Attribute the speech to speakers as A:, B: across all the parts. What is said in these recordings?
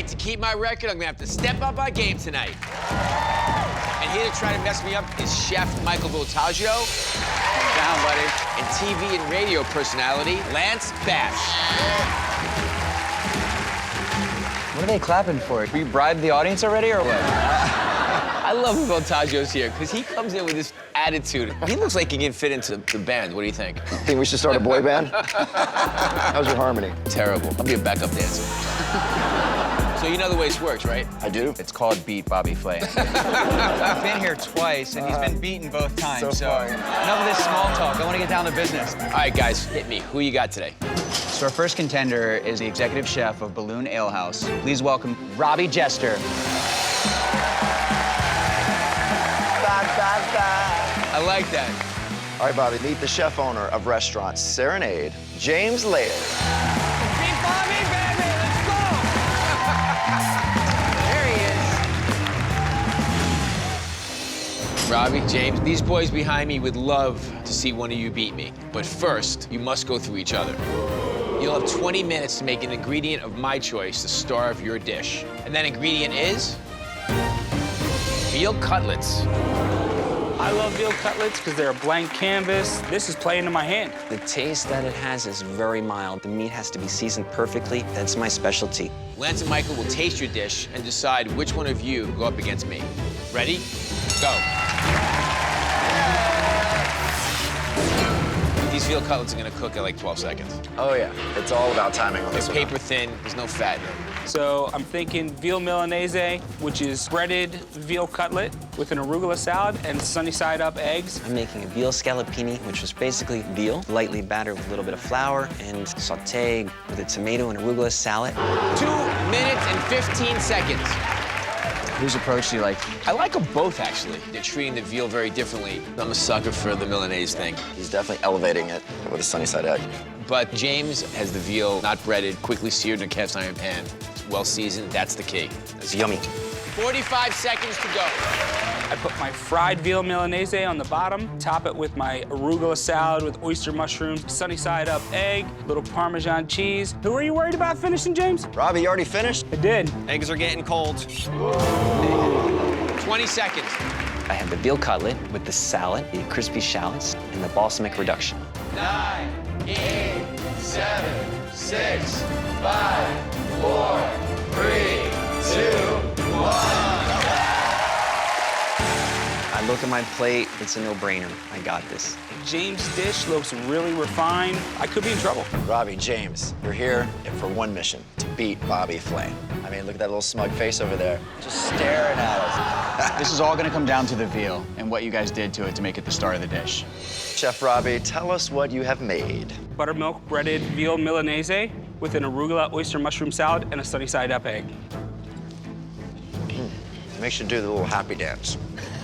A: right, to keep my record, I'm gonna have to step up my game tonight. And here to try to mess me up is Chef Michael Voltaggio. Down, buddy. And TV and radio personality, Lance Bash.
B: What are they clapping for? We bribed the audience already, or what?
A: I love when Voltaggio's here, because he comes in with this attitude. He looks like he can fit into the band. What do you think?
C: Think we should start a boy band? How's your harmony?
A: Terrible. I'll be a backup dancer. So you know the way this works, right?
C: I do.
B: It's called Beat Bobby Flay. I've been here twice, and he's been beaten both times, so enough of this small talk. I want to get down to business.
A: All right, guys, hit me. Who you got today?
B: So our first contender is the executive chef of Balloon Ale House. Please welcome Robbie Jester.
A: I like that.
C: All right, Bobby, meet the chef owner of restaurant Serenade, James Laird.
A: Beat Bobby, baby, let's go! There he is. Robbie, James, these boys behind me would love to see one of you beat me. But first, you must go through each other. You'll have 20 minutes to make an ingredient of my choice the star of your dish. And that ingredient is veal cutlets.
D: I love veal cutlets because they're a blank canvas. This is playing in my hand.
E: The taste that it has is very mild. The meat has to be seasoned perfectly. That's my specialty.
A: Lance and Michael will taste your dish and decide which one of you go up against me. Ready? Go. These veal cutlets are gonna cook at like 12 seconds.
C: Oh, yeah. It's all about timing on
A: They're
C: this one.
A: paper thin, there's no fat.
D: So I'm thinking veal milanese, which is breaded veal cutlet with an arugula salad and sunny side up eggs.
E: I'm making a veal scallopini, which is basically veal, lightly battered with a little bit of flour and sauté with a tomato and arugula salad.
A: 2 minutes and 15 seconds.
B: Whose approach do you like?
A: I like them both, actually. They're treating the veal very differently. I'm a sucker for the Milanese thing.
C: He's definitely elevating it with a sunny side egg.
A: But James has the veal not breaded, quickly seared in a cast iron pan. It's well seasoned, that's the key.
E: It's yummy.
A: 45 seconds to go.
D: I put my fried veal milanese on the bottom, top it with my arugula salad with oyster mushrooms, sunny side up egg, little Parmesan cheese. Who are you worried about finishing, James?
C: Robbie, you already finished?
D: I did.
A: Eggs are getting cold. 20 seconds.
E: I have the veal cutlet with the salad, the crispy shallots, and the balsamic reduction.
A: 9, 8, 7, 6, 5, 4, 3, 2, 1.
E: I look at my plate, it's a no-brainer. I got this.
D: James' dish looks really refined. I could be in trouble.
C: Robbie, James, you're here for one mission, to beat Bobby Flay. I mean, look at that little smug face over there, just staring at us.
B: This is all gonna come down to the veal and what you guys did to it to make it the star of the dish.
C: Chef Robbie, tell us what you have made.
D: Buttermilk breaded veal milanese with an arugula oyster mushroom salad and a sunny side up egg.
C: It makes you do the little happy dance.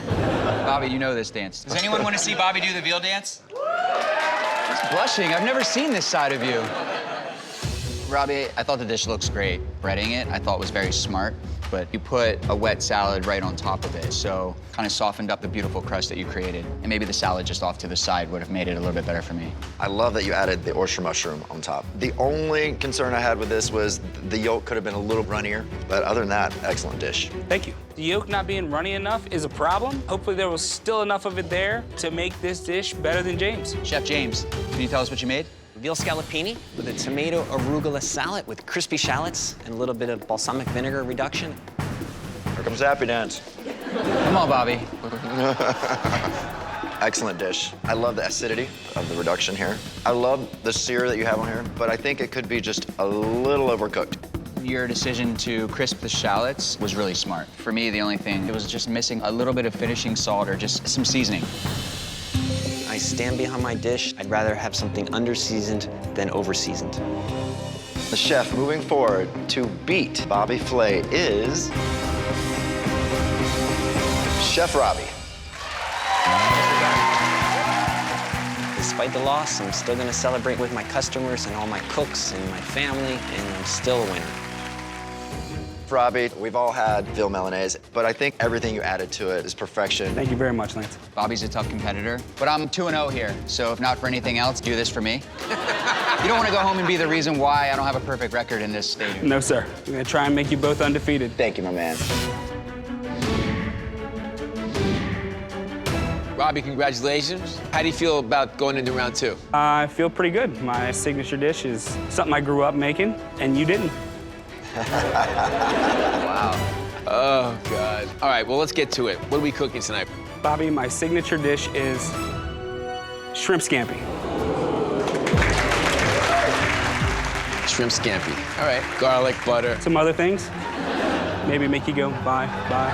B: Bobby, you know this dance. Does anyone want to see Bobby do the veal dance? He's blushing. I've never seen this side of you. Robbie, I thought the dish looks great. Breading it, I thought was very smart, but you put a wet salad right on top of it, so kind of softened up the beautiful crust that you created. And maybe the salad just off to the side would have made it a little bit better for me.
C: I love that you added the oyster mushroom on top. The only concern I had with this was the yolk could have been a little runnier, but other than that, excellent dish.
D: Thank you. The yolk not being runny enough is a problem. Hopefully there was still enough of it there to make this dish better than James.
B: Chef James, can you tell us what you made?
E: Veal scallopini with a tomato arugula salad with crispy shallots and a little bit of balsamic vinegar reduction.
C: Here comes the happy dance.
B: Come on, Bobby.
C: Excellent dish. I love the acidity of the reduction here. I love the sear that you have on here, but I think it could be just a little overcooked.
B: Your decision to crisp the shallots was really smart. For me, the only thing, it was just missing a little bit of finishing salt or just some seasoning.
E: I stand behind my dish. I'd rather have something under-seasoned than over-seasoned.
C: The chef moving forward to beat Bobby Flay is Chef Robbie.
E: Despite the loss, I'm still gonna celebrate with my customers and all my cooks and my family, and I'm still a winner.
C: Robbie, we've all had veal milanese, but I think everything you added to it is perfection.
D: Thank you very much, Lance.
B: Bobby's a tough competitor, but I'm 2-0 here, so if not for anything else, do this for me. You don't want to go home and be the reason why I don't have a perfect record in this stadium.
D: No, sir. I'm gonna try and make you both undefeated.
C: Thank you, my man.
A: Robbie, congratulations. How do you feel about going into round 2?
D: I feel pretty good. My signature dish is something I grew up making, and you didn't.
B: Wow.
A: Oh, God. All right, well, let's get to it. What are we cooking tonight?
D: Bobby, my signature dish is shrimp scampi.
A: Shrimp scampi. All right, garlic, butter.
D: Some other things, maybe make you go, bye, bye.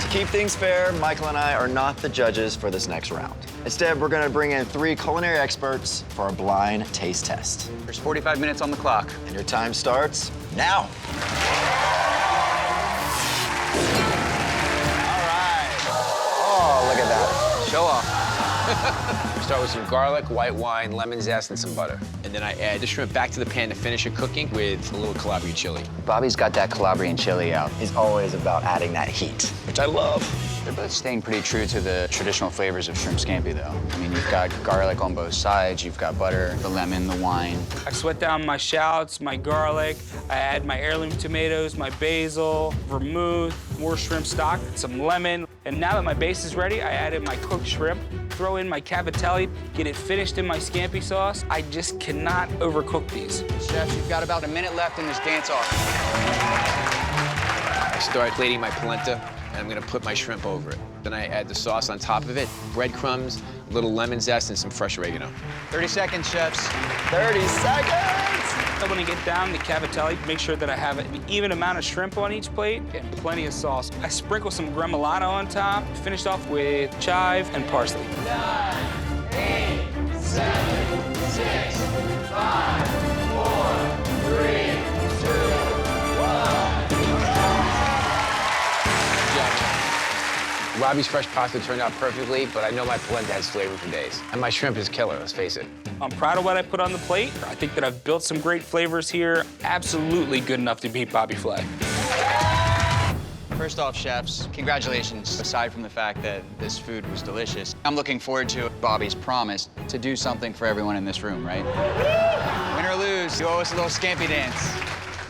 C: To keep things fair, Michael and I are not the judges for this next round. Instead, we're gonna bring in 3 culinary experts for a blind taste test.
B: There's 45 minutes on the clock.
C: And your time starts now. All right. Oh, look at that.
B: Show off.
A: Start with some garlic, white wine, lemon zest, and some butter. And then I add the shrimp back to the pan to finish it cooking with a little Calabrian chili.
B: Bobby's got that Calabrian chili out.
C: He's always about adding that heat, which I love.
B: They're both staying pretty true to the traditional flavors of shrimp scampi, though. I mean, you've got garlic on both sides, you've got butter, the lemon, the wine.
D: I sweat down my shallots, my garlic. I add my heirloom tomatoes, my basil, vermouth, more shrimp stock, some lemon. And now that my base is ready, I added my cooked shrimp, throw in my cavatelli, get it finished in my scampi sauce. I just cannot overcook these.
B: Chef, you've got about a minute left in this dance-off.
A: I start plating my polenta, and I'm gonna put my shrimp over it. Then I add the sauce on top of it, breadcrumbs, a little lemon zest, and some fresh oregano.
B: 30 seconds, chefs.
C: 30 seconds!
D: I'm gonna get down the cavatelli, make sure that I have an even amount of shrimp on each plate and plenty of sauce. I sprinkle some gremolata on top, finished off with chive and parsley.
A: 9, 8, 7, 6, 5, 4, 3, 2, 1. Robbie's fresh pasta turned out perfectly, but I know my polenta has flavor for days. And my shrimp is killer, let's face it.
D: I'm proud of what I put on the plate. I think that I've built some great flavors here. Absolutely good enough to beat Bobby Flay.
B: First off, chefs, congratulations. Aside from the fact that this food was delicious, I'm looking forward to Bobby's promise to do something for everyone in this room, right? Win or lose, you owe us a little scampi dance.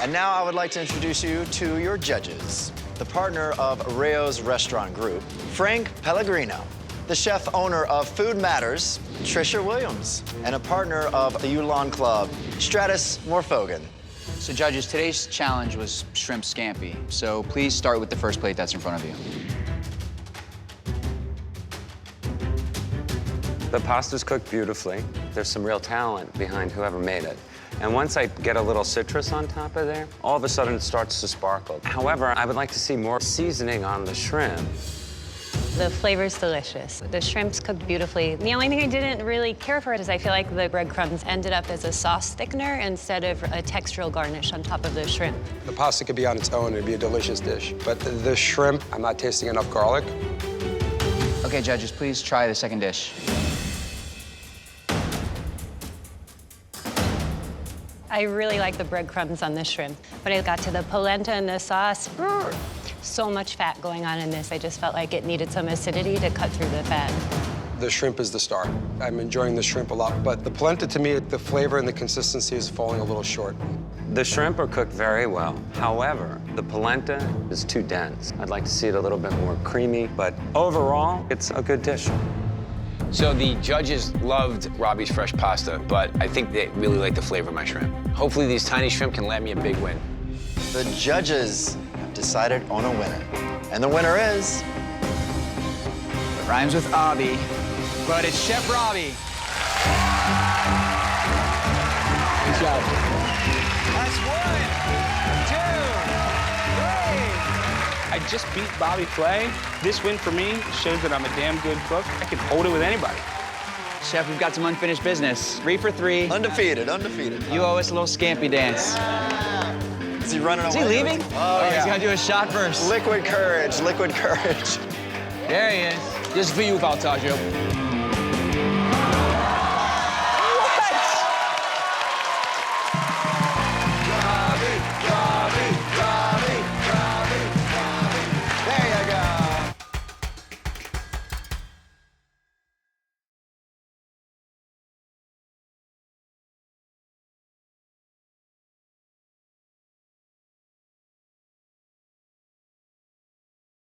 C: And now I would like to introduce you to your judges. The partner of Rayo's Restaurant Group, Frank Pellegrino. The chef owner of Food Matters, Trisha Williams. And a partner of the Ulan Club, Stratus Morfogen.
B: So judges, today's challenge was shrimp scampi. So please start with the first plate that's in front of you.
F: The pasta's cooked beautifully. There's some real talent behind whoever made it. And once I get a little citrus on top of there, all of a sudden it starts to sparkle. However, I would like to see more seasoning on the shrimp.
G: The flavor's delicious. The shrimp's cooked beautifully. The only thing I didn't really care for is I feel like the breadcrumbs ended up as a sauce thickener instead of a textural garnish on top of the shrimp.
H: The pasta could be on its own, it'd be a delicious dish. But the shrimp, I'm not tasting enough garlic.
B: Okay, judges, please try the second dish.
G: I really like the breadcrumbs on the shrimp. When I got to the polenta and the sauce, so much fat going on in this. I just felt like it needed some acidity to cut through the fat.
H: The shrimp is the star. I'm enjoying the shrimp a lot, but the polenta, to me, the flavor and the consistency is falling a little short.
F: The shrimp are cooked very well. However, the polenta is too dense. I'd like to see it a little bit more creamy, but overall, it's a good dish.
A: So the judges loved Robbie's fresh pasta, but I think they really like the flavor of my shrimp. Hopefully these tiny shrimp can land me a big win.
C: The judges have decided on a winner. And the winner is...
B: It rhymes with Obby, but it's Chef Robbie.
A: Good job.
B: That's 1, 2, 3.
D: I just beat Bobby Flay. This win for me shows that I'm a damn good cook. I can hold it with anybody.
B: Chef, we've got some unfinished business. 3 for 3.
C: Undefeated, undefeated.
B: You owe us a little scampi dance.
C: Is he running away?
B: Is he leaving?
C: Oh, yeah.
B: He's gonna do a shot first.
C: Liquid courage, liquid courage.
B: There he is.
A: This is for you, Valtaggio.